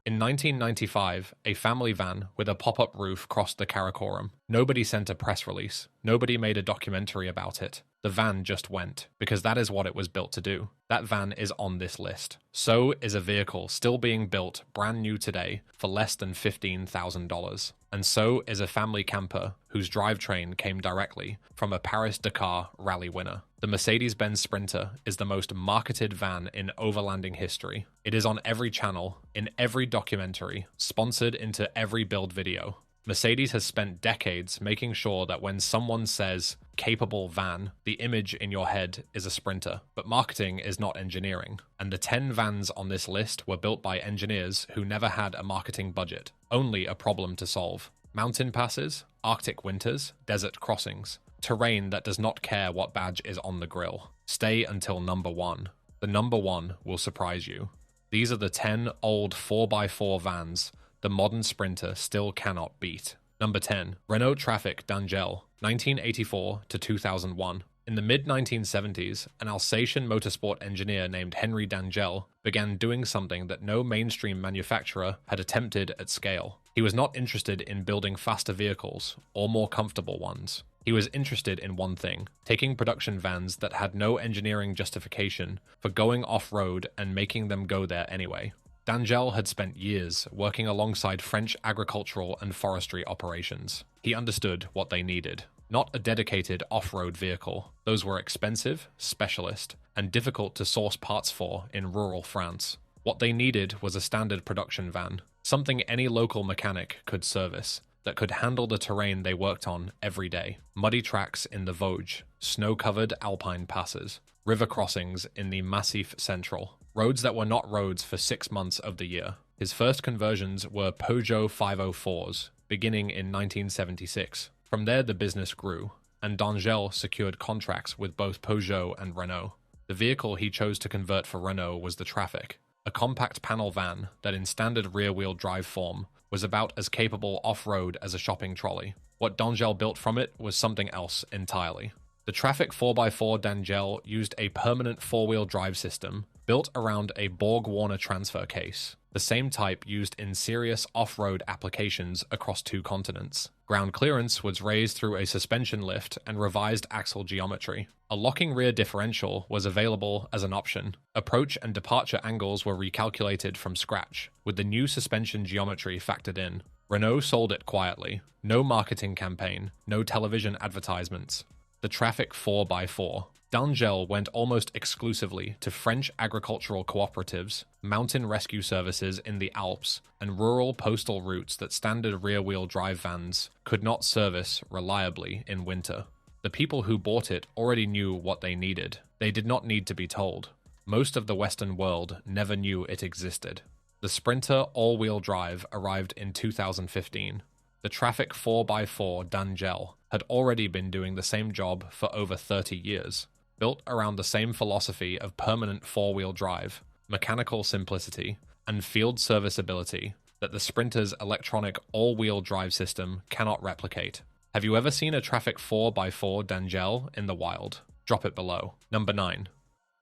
In 1995, a family van with a pop-up roof crossed the Karakoram. Nobody sent a press release. Nobody made a documentary about it. The van just went, because that is what it was built to do. That van is on this list. So is a vehicle still being built brand new today for less than $15,000. And so is a family camper whose drivetrain came directly from a Paris-Dakar Rally winner. The Mercedes-Benz Sprinter is the most marketed van in overlanding history. It is on every channel, in every documentary, sponsored into every build video. Mercedes has spent decades making sure that when someone says capable van, the image in your head is a Sprinter. But marketing is not engineering. And the 10 vans on this list were built by engineers who never had a marketing budget, only a problem to solve. Mountain passes, Arctic winters, desert crossings. Terrain that does not care what badge is on the grill. Stay until number 1. The number 1 will surprise you. These are the 10 old 4x4 vans the modern Sprinter still cannot beat. Number 10. Renault Trafic Dangel, 1984 to 2001. In the mid-1970s, an Alsatian motorsport engineer named Henry Dangel began doing something that no mainstream manufacturer had attempted at scale. He was not interested in building faster vehicles or more comfortable ones. He was interested in one thing, taking production vans that had no engineering justification for going off-road and making them go there anyway. Dangel had spent years working alongside French agricultural and forestry operations. He understood what they needed. Not a dedicated off-road vehicle. Those were expensive, specialist, and difficult to source parts for in rural France. What they needed was a standard production van, something any local mechanic could service, that could handle the terrain they worked on every day. Muddy tracks in the Vosges, snow-covered alpine passes, river crossings in the Massif Central, roads that were not roads for 6 months of the year. His first conversions were Peugeot 504s, beginning in 1976. From there the business grew, and Dangel secured contracts with both Peugeot and Renault. The vehicle he chose to convert for Renault was the Trafic, a compact panel van that in standard rear-wheel drive form was about as capable off-road as a shopping trolley. What Dangel built from it was something else entirely. The Trafic 4x4 Dangel used a permanent four-wheel drive system built around a Borg-Warner transfer case, the same type used in serious off-road applications across 2 continents. Ground clearance was raised through a suspension lift and revised axle geometry. A locking rear differential was available as an option. Approach and departure angles were recalculated from scratch, with the new suspension geometry factored in. Renault sold it quietly. No marketing campaign, no television advertisements. The Trafic 4x4. Dangel went almost exclusively to French agricultural cooperatives, mountain rescue services in the Alps, and rural postal routes that standard rear-wheel drive vans could not service reliably in winter. The people who bought it already knew what they needed. They did not need to be told. Most of the Western world never knew it existed. The Sprinter all-wheel drive arrived in 2015. The Trafic 4x4 Dangel had already been doing the same job for over 30 years. Built around the same philosophy of permanent four-wheel drive, mechanical simplicity, and field serviceability that the Sprinter's electronic all-wheel drive system cannot replicate. Have you ever seen a Trafic 4x4 Dangel in the wild? Drop it below. Number 9.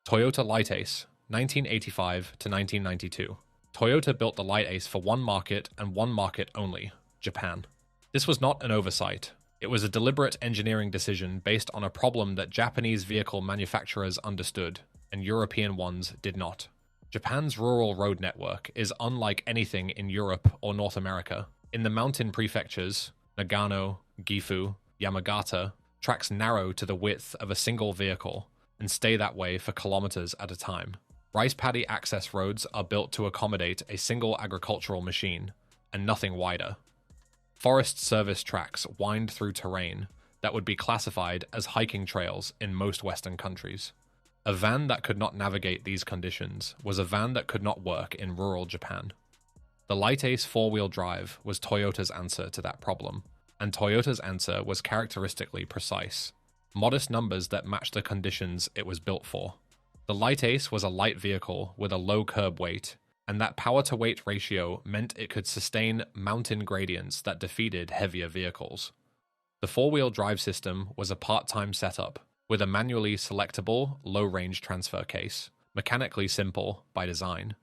Toyota LiteAce, 1985 to 1992. Toyota built the LiteAce for one market and one market only, Japan. This was not an oversight. It was a deliberate engineering decision based on a problem that Japanese vehicle manufacturers understood, and European ones did not. Japan's rural road network is unlike anything in Europe or North America. In the mountain prefectures, Nagano, Gifu, Yamagata, tracks narrow to the width of a single vehicle and stay that way for kilometers at a time. Rice paddy access roads are built to accommodate a single agricultural machine, and nothing wider. Forest Service tracks wind through terrain that would be classified as hiking trails in most Western countries. A van that could not navigate these conditions was a van that could not work in rural Japan. The LiteAce four-wheel drive was Toyota's answer to that problem, and Toyota's answer was characteristically precise. Modest numbers that matched the conditions it was built for. The LiteAce was a light vehicle with a low curb weight, and that power-to-weight ratio meant it could sustain mountain gradients that defeated heavier vehicles. The four-wheel drive system was a part-time setup, with a manually selectable, low-range transfer case, mechanically simple by design.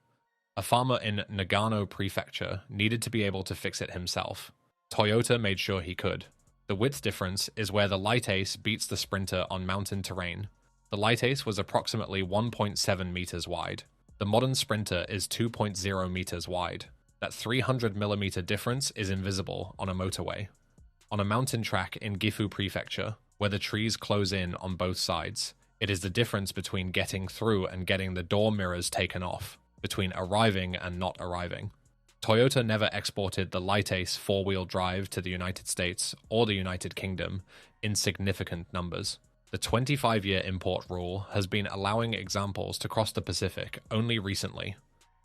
A farmer in Nagano Prefecture needed to be able to fix it himself. Toyota made sure he could. The width difference is where the LiteAce beats the Sprinter on mountain terrain. The LiteAce was approximately 1.7 meters wide. The modern Sprinter is 2.0 meters wide. That 300mm difference is invisible on a motorway. On a mountain track in Gifu Prefecture, where the trees close in on both sides, it is the difference between getting through and getting the door mirrors taken off, between arriving and not arriving. Toyota never exported the LiteAce four-wheel drive to the United States or the United Kingdom in significant numbers. The 25-year import rule has been allowing examples to cross the Pacific only recently.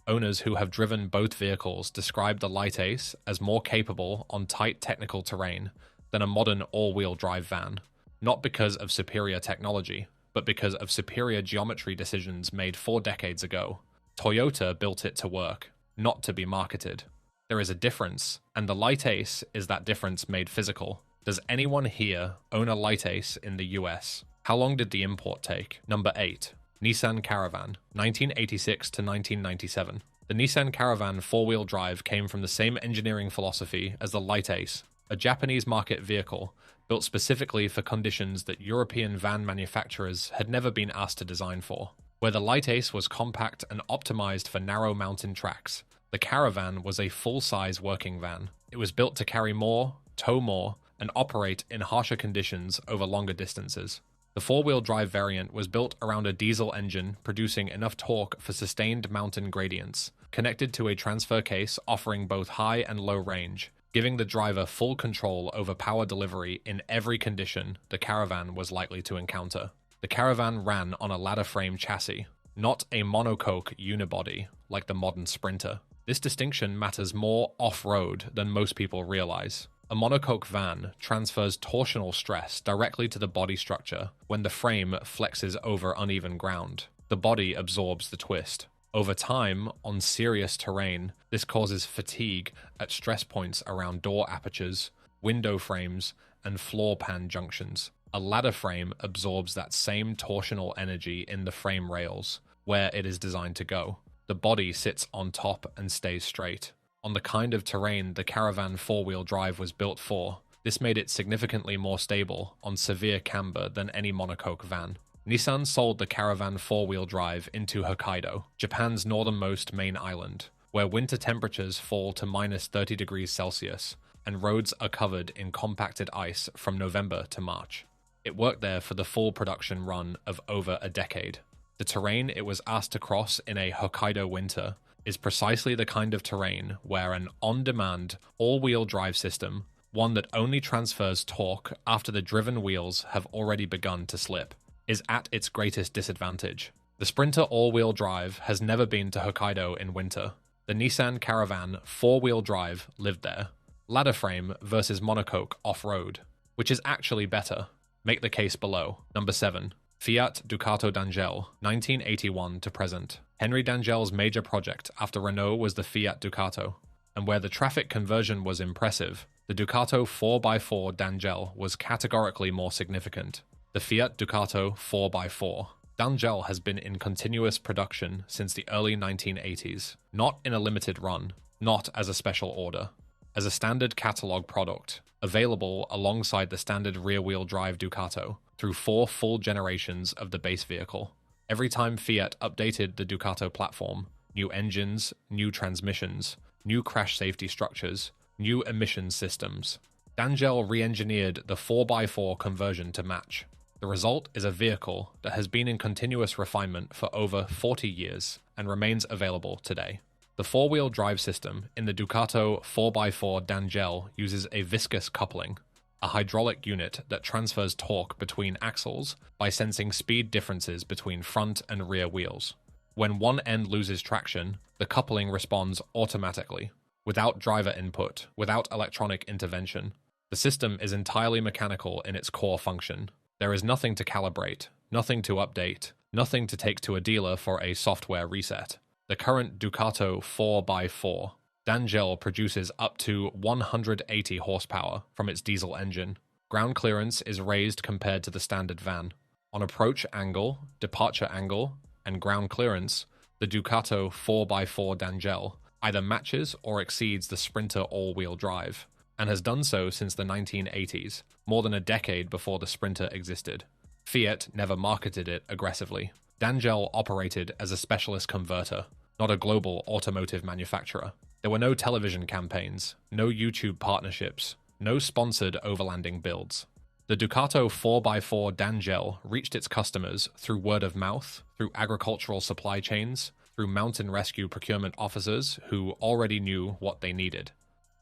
Owners who have driven both vehicles describe the LiteAce as more capable on tight technical terrain than a modern all-wheel drive van, not because of superior technology, but because of superior geometry decisions made 4 decades ago. Toyota built it to work, not to be marketed. There is a difference, and the LiteAce is that difference made physical. Does anyone here own a LiteAce in the US? How long did the import take? Number 8. Nissan Caravan, 1986 to 1997. The Nissan Caravan four-wheel drive came from the same engineering philosophy as the LiteAce, a Japanese market vehicle built specifically for conditions that European van manufacturers had never been asked to design for. Where the LiteAce was compact and optimized for narrow mountain tracks, the Caravan was a full-size working van. It was built to carry more, tow more, and operate in harsher conditions over longer distances. The four-wheel drive variant was built around a diesel engine producing enough torque for sustained mountain gradients, connected to a transfer case offering both high and low range, giving the driver full control over power delivery in every condition the Caravan was likely to encounter. The Caravan ran on a ladder frame chassis, not a monocoque unibody like the modern Sprinter. This distinction matters more off-road than most people realize. A monocoque van transfers torsional stress directly to the body structure when the frame flexes over uneven ground. The body absorbs the twist. Over time, on serious terrain, this causes fatigue at stress points around door apertures, window frames, and floor pan junctions. A ladder frame absorbs that same torsional energy in the frame rails, where it is designed to go. The body sits on top and stays straight. On the kind of terrain the Caravan four-wheel drive was built for, this made it significantly more stable on severe camber than any monocoque van. Nissan sold the Caravan four-wheel drive into Hokkaido, Japan's northernmost main island, where winter temperatures fall to -30 degrees Celsius, and roads are covered in compacted ice from November to March. It worked there for the full production run of over a decade. The terrain it was asked to cross in a Hokkaido winter is precisely the kind of terrain where an on-demand, all-wheel drive system, one that only transfers torque after the driven wheels have already begun to slip, is at its greatest disadvantage. The Sprinter all-wheel drive has never been to Hokkaido in winter. The Nissan Caravan four-wheel drive lived there. Ladder frame versus monocoque off-road. Which is actually better? Make the case below. Number 7. Fiat Ducato Dangel, 1981 to present. Henry Dangel's major project after Renault was the Fiat Ducato, and where the Trafic conversion was impressive, the Ducato 4x4 Dangel was categorically more significant. The Fiat Ducato 4x4. Dangel has been in continuous production since the early 1980s, not in a limited run, not as a special order, as a standard catalog product, available alongside the standard rear-wheel drive Ducato through 4 full generations of the base vehicle. Every time Fiat updated the Ducato platform, new engines, new transmissions, new crash safety structures, new emissions systems, Dangel re-engineered the 4x4 conversion to match. The result is a vehicle that has been in continuous refinement for over 40 years and remains available today. The four-wheel drive system in the Ducato 4x4 Dangel uses a viscous coupling, a hydraulic unit that transfers torque between axles by sensing speed differences between front and rear wheels. When one end loses traction, the coupling responds automatically, without driver input, without electronic intervention. The system is entirely mechanical in its core function. There is nothing to calibrate, nothing to update, nothing to take to a dealer for a software reset. The current Ducato 4x4 Dangel produces up to 180 horsepower from its diesel engine. Ground clearance is raised compared to the standard van. On approach angle, departure angle, and ground clearance, The Ducato 4x4 Dangel either matches or exceeds the Sprinter all-wheel drive, and has done so since the 1980s, more than a decade before the Sprinter existed. Fiat never marketed it aggressively. Dangel operated as a specialist converter, not a global automotive manufacturer. There were no television campaigns, no YouTube partnerships, no sponsored overlanding builds. The Ducato 4x4 Dangel reached its customers through word of mouth, through agricultural supply chains, through mountain rescue procurement officers who already knew what they needed.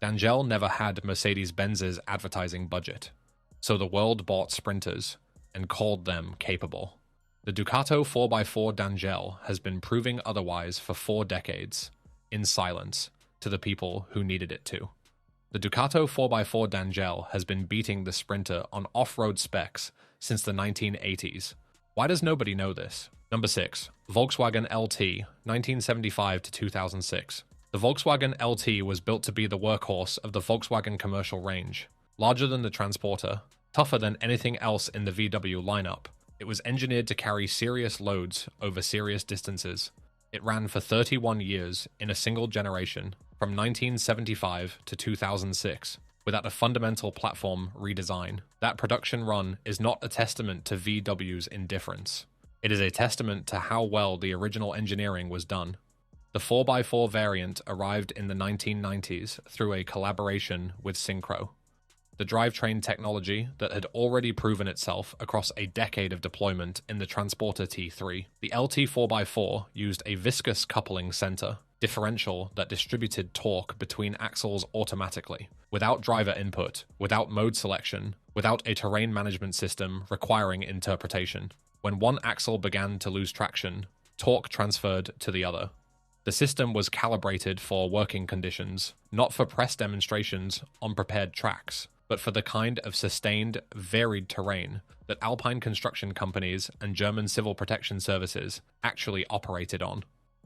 Dangel never had Mercedes-Benz's advertising budget, so the world bought Sprinters and called them capable. The Ducato 4x4 Dangel has been proving otherwise for 4 decades, in silence, to the people who needed it to. The Ducato 4x4 Dangel has been beating the Sprinter on off-road specs since the 1980s. Why does nobody know this? Number 6. Volkswagen LT, 1975 to 2006. The Volkswagen LT was built to be the workhorse of the Volkswagen commercial range. Larger than the Transporter, tougher than anything else in the VW lineup, it was engineered to carry serious loads over serious distances. It ran for 31 years in a single generation, from 1975 to 2006, without a fundamental platform redesign. That production run is not a testament to VW's indifference. It is a testament to how well the original engineering was done. The 4x4 variant arrived in the 1990s through a collaboration with Syncro. The drivetrain technology that had already proven itself across a decade of deployment in the Transporter T3. The LT 4x4 used a viscous coupling center differential that distributed torque between axles automatically, without driver input, without mode selection, without a terrain management system requiring interpretation. When one axle began to lose traction, torque transferred to the other. The system was calibrated for working conditions, not for press demonstrations on prepared tracks, but for the kind of sustained, varied terrain that Alpine construction companies and German civil protection services actually operated on.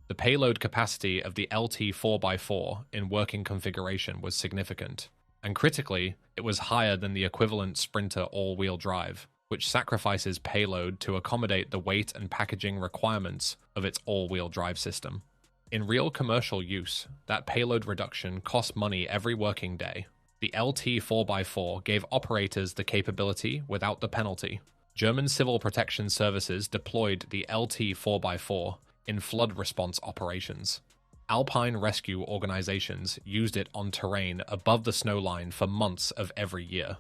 The payload capacity of the LT 4x4 in working configuration was significant, and critically, it was higher than the equivalent Sprinter all-wheel drive, which sacrifices payload to accommodate the weight and packaging requirements of its all-wheel drive system. In real commercial use, that payload reduction cost money every working day. The LT 4x4 gave operators the capability without the penalty. German civil protection services deployed the LT 4x4 in flood response operations. Alpine rescue organizations used it on terrain above the snowline for months of every year.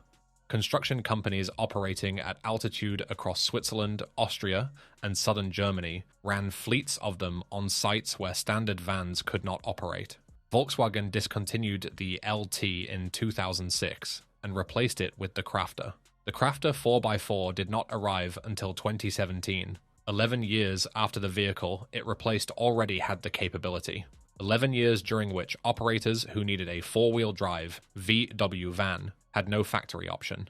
Construction companies operating at altitude across Switzerland, Austria, and southern Germany ran fleets of them on sites where standard vans could not operate. Volkswagen discontinued the LT in 2006 and replaced it with the Crafter. The Crafter 4x4 did not arrive until 2017. 11 years after the vehicle it replaced already had the capability. 11 years during which operators who needed a four-wheel drive VW van had no factory option.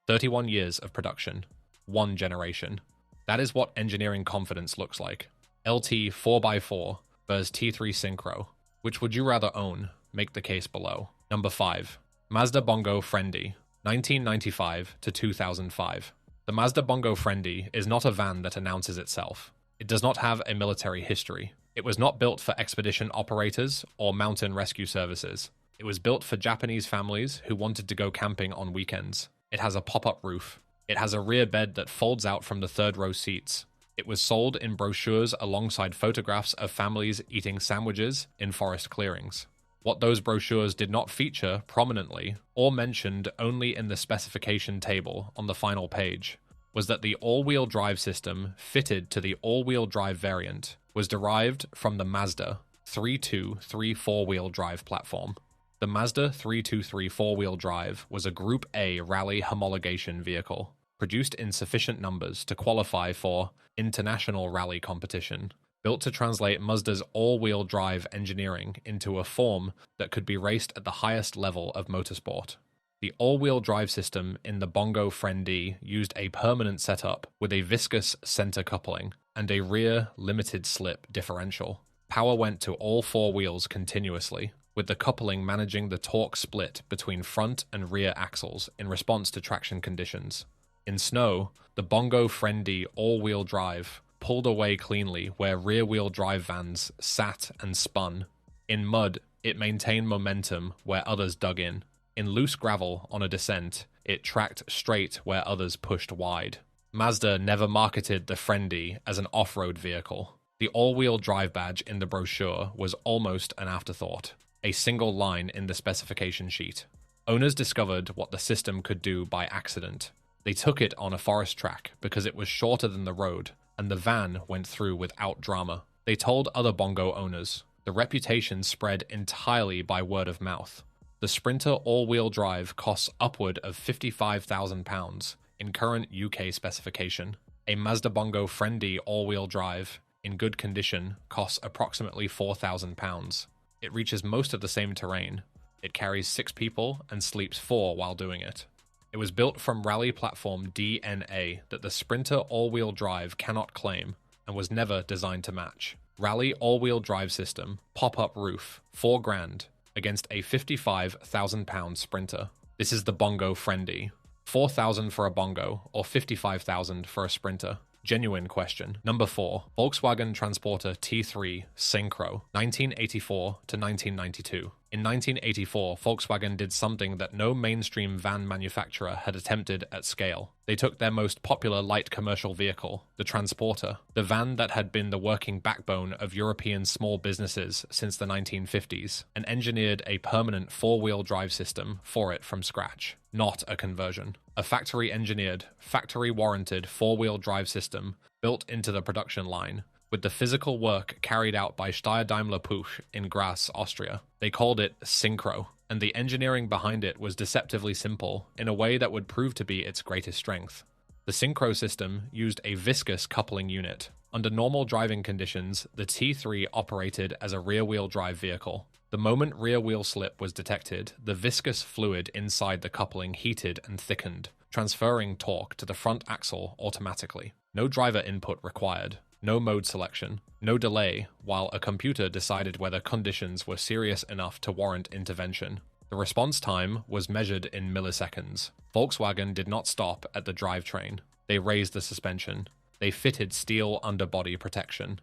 31 years of production. 1 generation. That is what engineering confidence looks like. LT 4x4 versus T3 Syncro. Which would you rather own? Make the case below. Number 5. Mazda Bongo Friendee, 1995 to 2005. The Mazda Bongo Friendee is not a van that announces itself. It does not have a military history. It was not built for expedition operators or mountain rescue services. It was built for Japanese families who wanted to go camping on weekends. It has a pop-up roof. It has a rear bed that folds out from the third-row seats. It was sold in brochures alongside photographs of families eating sandwiches in forest clearings. What those brochures did not feature prominently, or mentioned only in the specification table on the final page, was that the all-wheel drive system fitted to the all-wheel drive variant was derived from the Mazda 323 four-wheel drive platform. The Mazda 323 four-wheel drive was a Group A rally homologation vehicle, produced in sufficient numbers to qualify for international rally competition, built to translate Mazda's all-wheel drive engineering into a form that could be raced at the highest level of motorsport. The all-wheel drive system in the Bongo Friendee used a permanent setup with a viscous center coupling and a rear limited-slip differential. Power went to all four wheels continuously, with the coupling managing the torque split between front and rear axles in response to traction conditions. In snow, the Bongo Friendee all-wheel drive pulled away cleanly where rear-wheel drive vans sat and spun. In mud, it maintained momentum where others dug in. In loose gravel on a descent, it tracked straight where others pushed wide. Mazda never marketed the Friendee as an off-road vehicle. The all-wheel drive badge in the brochure was almost an afterthought, a single line in the specification sheet. Owners discovered what the system could do by accident. They took it on a forest track because it was shorter than the road, and the van went through without drama. They told other Bongo owners. The reputation spread entirely by word of mouth. The Sprinter all-wheel drive costs upward of £55,000 in current UK specification. A Mazda Bongo Friendee all-wheel drive in good condition costs approximately £4,000. It reaches most of the same terrain. It carries 6 people and sleeps 4 while doing it. It was built from rally platform DNA that the Sprinter all-wheel drive cannot claim and was never designed to match. Rally all-wheel drive system, pop-up roof, £4,000 against a £55,000 Sprinter. This is the Bongo Friendee. $4,000 for a Bongo or $55,000 for a Sprinter. Genuine question. Number 4. Volkswagen Transporter T3 Syncro, 1984 to 1992. In 1984, Volkswagen did something that no mainstream van manufacturer had attempted at scale. They took their most popular light commercial vehicle, the Transporter, the van that had been the working backbone of European small businesses since the 1950s, and engineered a permanent 4-wheel drive system for it from scratch. Not a conversion. A factory-engineered, factory-warranted 4-wheel drive system built into the production line, with the physical work carried out by Steyr-Daimler-Puch in Graz, Austria. They called it Syncro, and the engineering behind it was deceptively simple in a way that would prove to be its greatest strength. The Syncro system used a viscous coupling unit. Under normal driving conditions, the T3 operated as a rear-wheel drive vehicle. The moment rear wheel slip was detected, the viscous fluid inside the coupling heated and thickened, transferring torque to the front axle automatically. No driver input required. No mode selection, no delay, while a computer decided whether conditions were serious enough to warrant intervention. The response time was measured in milliseconds. Volkswagen did not stop at the drivetrain. They raised the suspension. They fitted steel underbody protection.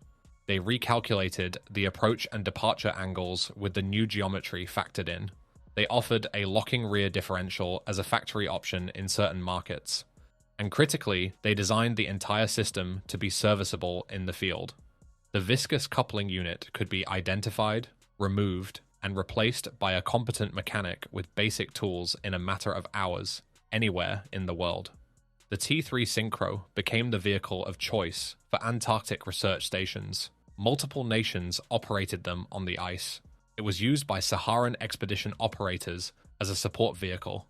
They recalculated the approach and departure angles with the new geometry factored in. They offered a locking rear differential as a factory option in certain markets. And critically, they designed the entire system to be serviceable in the field. The viscous coupling unit could be identified, removed, and replaced by a competent mechanic with basic tools in a matter of hours, anywhere in the world. The T3 Syncro became the vehicle of choice for Antarctic research stations. Multiple nations operated them on the ice. It was used by Saharan expedition operators as a support vehicle.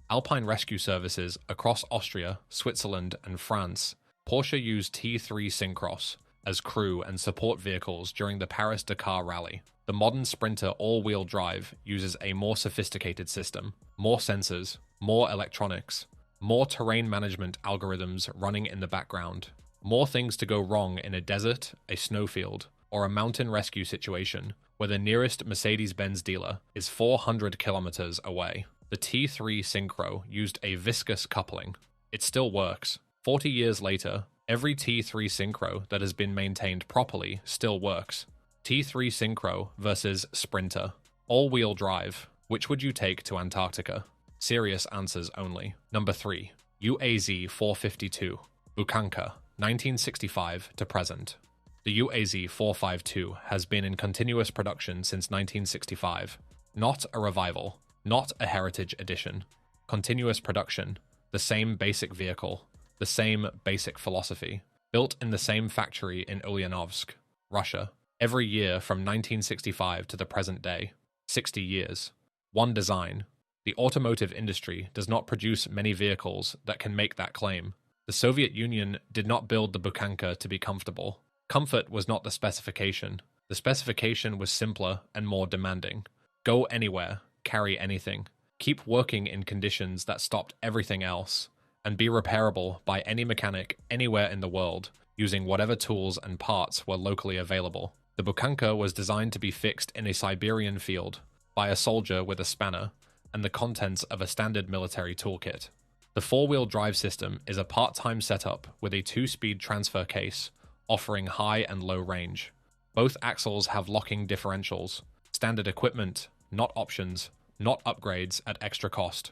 Alpine rescue services across Austria, Switzerland, and France. Porsche used T3 Syncros as crew and support vehicles during the Paris-Dakar Rally. The modern Sprinter all-wheel drive uses a more sophisticated system, more sensors, more electronics, more terrain management algorithms running in the background, more things to go wrong in a desert, a snowfield, or a mountain rescue situation where the nearest Mercedes-Benz dealer is 400 kilometers away. The T3 Syncro used a viscous coupling. It still works. 40 years later, every T3 Syncro that has been maintained properly still works. T3 Syncro versus Sprinter. All-wheel drive. Which would you take to Antarctica? Serious answers only. Number 3. UAZ-452 Bukhanka, 1965 to present. The UAZ-452 has been in continuous production since 1965. Not a revival. Not a heritage edition. Continuous production. The same basic vehicle. The same basic philosophy. Built in the same factory in Ulyanovsk, Russia. Every year from 1965 to the present day. 60 years. One design. The automotive industry does not produce many vehicles that can make that claim. The Soviet Union did not build the Bukhanka to be comfortable. Comfort was not the specification. The specification was simpler and more demanding. Go anywhere. Carry anything. Keep working in conditions that stopped everything else, and be repairable by any mechanic anywhere in the world, using whatever tools and parts were locally available. The Bukhanka was designed to be fixed in a Siberian field, by a soldier with a spanner, and the contents of a standard military toolkit. The four-wheel drive system is a part-time setup with a 2-speed transfer case, offering high and low range. Both axles have locking differentials. Standard equipment, not options, not upgrades at extra cost.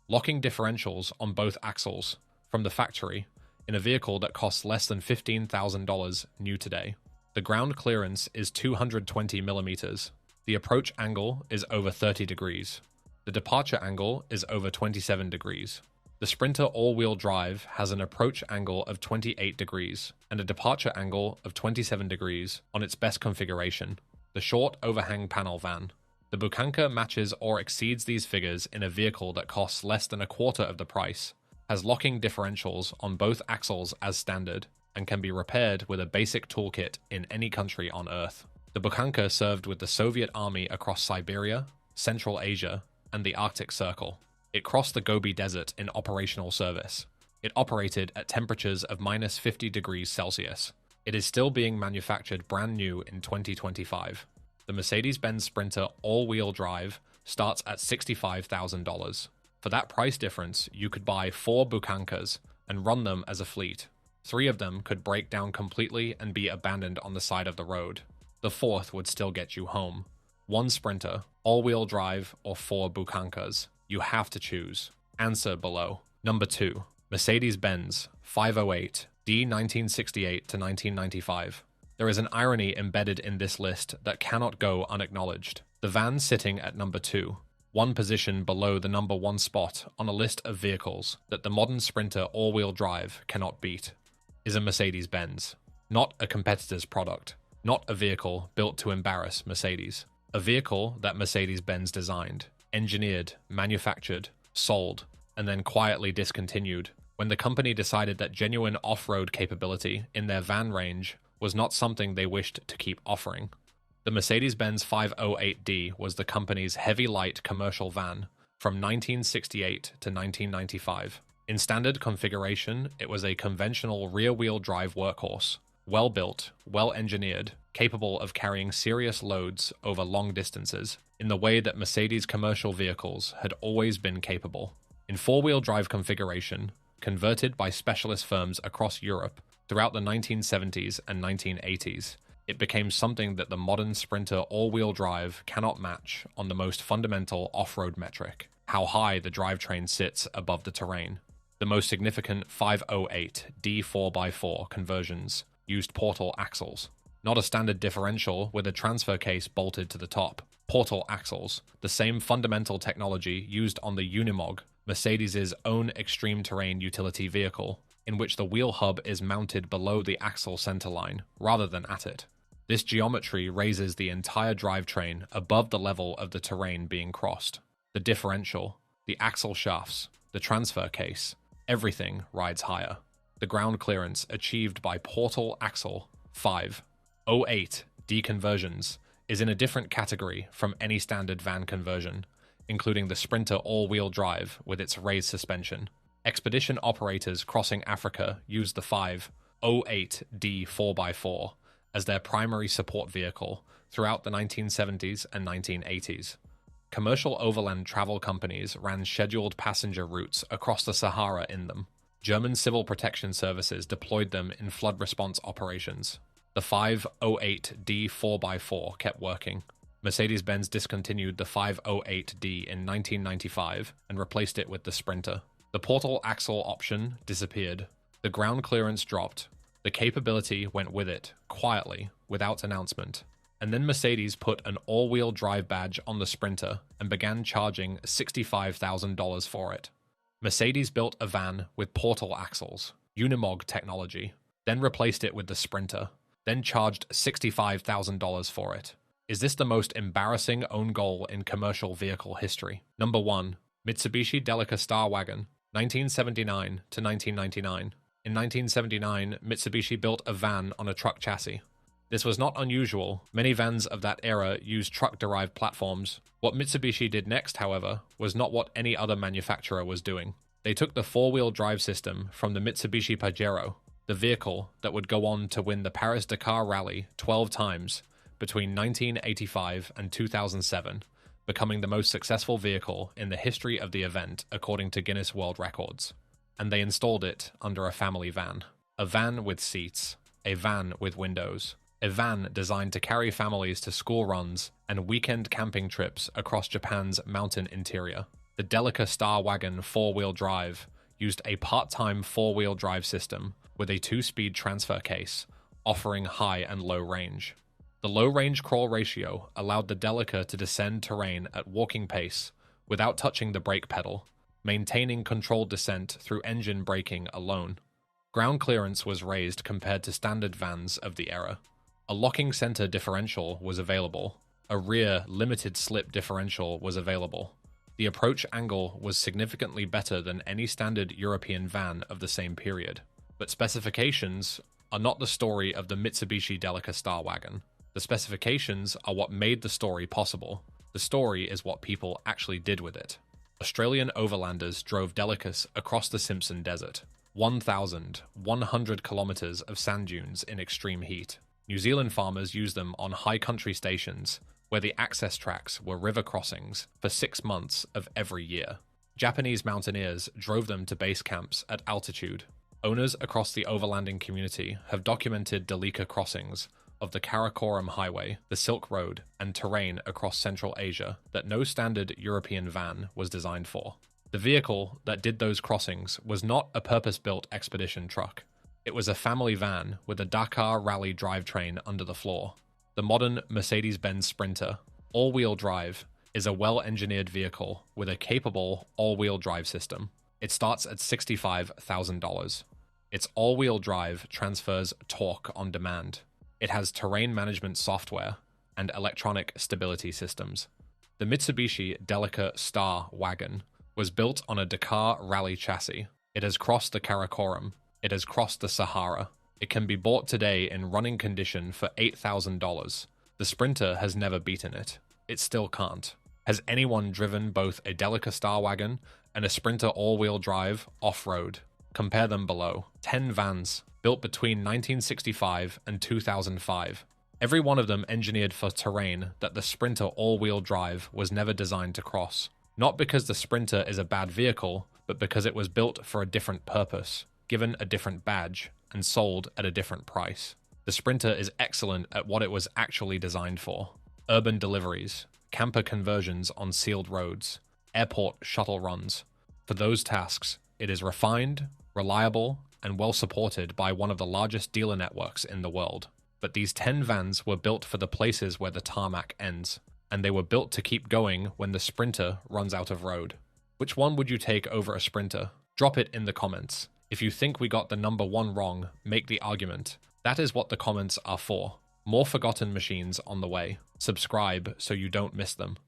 Locking differentials on both axles, from the factory, in a vehicle that costs less than $15,000 new today. The ground clearance is 220 millimeters. The approach angle is over 30 degrees. The departure angle is over 27 degrees. The Sprinter all-wheel drive has an approach angle of 28 degrees and a departure angle of 27 degrees on its best configuration, the short overhang panel van. The Bukhanka matches or exceeds these figures in a vehicle that costs less than a quarter of the price, has locking differentials on both axles as standard, and can be repaired with a basic toolkit in any country on Earth. The Bukhanka served with the Soviet Army across Siberia, Central Asia, and the Arctic Circle. It crossed the Gobi Desert in operational service. It operated at temperatures of minus 50 degrees Celsius. It is still being manufactured brand new in 2025. The Mercedes-Benz Sprinter all-wheel drive starts at $65,000. For that price difference, you could buy 4 Bukhankas and run them as a fleet. 3 of them could break down completely and be abandoned on the side of the road. The 4th would still get you home. 1 Sprinter, all-wheel drive, or 4 Bukhankas. You have to choose. Answer below. Number 2. Mercedes-Benz 508 D 1968 to 1995. There is an irony embedded in this list that cannot go unacknowledged. The van sitting at number 2, one position below the number 1 spot on a list of vehicles that the modern Sprinter all-wheel drive cannot beat, is a Mercedes-Benz. Not a competitor's product. Not a vehicle built to embarrass Mercedes. A vehicle that Mercedes-Benz designed, engineered, manufactured, sold, and then quietly discontinued when the company decided that genuine off-road capability in their van range was not something they wished to keep offering. The Mercedes-Benz 508D was the company's heavy-light commercial van from 1968 to 1995. In standard configuration, it was a conventional rear-wheel drive workhorse, well-built, well-engineered, capable of carrying serious loads over long distances, in the way that Mercedes commercial vehicles had always been capable. In four-wheel drive configuration, converted by specialist firms across Europe throughout the 1970s and 1980s, it became something that the modern Sprinter all-wheel drive cannot match on the most fundamental off-road metric, how high the drivetrain sits above the terrain. The most significant 508 D4x4 conversions used portal axles, not a standard differential with a transfer case bolted to the top. Portal axles, the same fundamental technology used on the Unimog, Mercedes' own extreme terrain utility vehicle, in which the wheel hub is mounted below the axle centerline rather than at it. This geometry raises the entire drivetrain above the level of the terrain being crossed. The differential, the axle shafts, the transfer case, everything rides higher. The ground clearance achieved by portal axle 508 D conversions is in a different category from any standard van conversion, including the Sprinter all-wheel drive with its raised suspension. Expedition operators crossing Africa used the 508D 4x4 as their primary support vehicle throughout the 1970s and 1980s. Commercial overland travel companies ran scheduled passenger routes across the Sahara in them. German civil protection services deployed them in flood response operations. The 508D 4x4 kept working. Mercedes-Benz discontinued the 508D in 1995 and replaced it with the Sprinter. The portal axle option disappeared. The ground clearance dropped. The capability went with it, quietly, without announcement. And then Mercedes put an all-wheel drive badge on the Sprinter and began charging $65,000 for it. Mercedes built a van with portal axles, Unimog technology, then replaced it with the Sprinter, then charged $65,000 for it. Is this the most embarrassing own goal in commercial vehicle history? Number 1. Mitsubishi Delica Star Wagon, 1979 to 1999. In 1979, Mitsubishi built a van on a truck chassis. This was not unusual. Many vans of that era used truck-derived platforms. What Mitsubishi did next, however, was not what any other manufacturer was doing. They took the four-wheel drive system from the Mitsubishi Pajero, the vehicle that would go on to win the Paris-Dakar Rally 12 times between 1985 and 2007, becoming the most successful vehicle in the history of the event according to Guinness World Records. And they installed it under a family van. A van with seats. a van with windows. A van designed to carry families to school runs and weekend camping trips across Japan's mountain interior. The Delica Star Wagon 4-wheel drive used a part-time 4-wheel drive system with a 2-speed transfer case, offering high and low range. The low-range crawl ratio allowed the Delica to descend terrain at walking pace without touching the brake pedal, maintaining controlled descent through engine braking alone. Ground clearance was raised compared to standard vans of the era. A locking center differential was available. A rear limited slip differential was available. The approach angle was significantly better than any standard European van of the same period. But specifications are not the story of the Mitsubishi Delica Star Wagon. The specifications are what made the story possible. The story is what people actually did with it. Australian overlanders drove Delicas across the Simpson Desert. 1,100 kilometers of sand dunes in extreme heat. New Zealand farmers used them on high country stations, where the access tracks were river crossings, for 6 months of every year. Japanese mountaineers drove them to base camps at altitude. Owners across the overlanding community have documented Delica crossings of the Karakoram Highway, the Silk Road, and terrain across Central Asia that no standard European van was designed for. The vehicle that did those crossings was not a purpose-built expedition truck. It was a family van with a Dakar Rally drivetrain under the floor. The modern Mercedes-Benz Sprinter, all-wheel drive, is a well-engineered vehicle with a capable all-wheel drive system. It starts at $65,000. Its all-wheel drive transfers torque on demand. It has terrain management software and electronic stability systems. The Mitsubishi Delica Star Wagon was built on a Dakar Rally chassis. It has crossed the Karakoram. It has crossed the Sahara. It can be bought today in running condition for $8,000. The Sprinter has never beaten it. It still can't. Has anyone driven both a Delica Star Wagon and a Sprinter all-wheel drive off-road? Compare them below. 10 vans, built between 1965 and 2005. Every one of them engineered for terrain that the Sprinter all-wheel drive was never designed to cross. Not because the Sprinter is a bad vehicle, but because it was built for a different purpose, given a different badge, and sold at a different price. The Sprinter is excellent at what it was actually designed for: urban deliveries, camper conversions on sealed roads, airport shuttle runs. For those tasks, it is refined, reliable, and well supported by one of the largest dealer networks in the world. But these 10 vans were built for the places where the tarmac ends, and they were built to keep going when the Sprinter runs out of road. Which one would you take over a Sprinter? Drop it in the comments. If you think we got the number 1 wrong, make the argument. That is what the comments are for. More forgotten machines on the way. Subscribe so you don't miss them.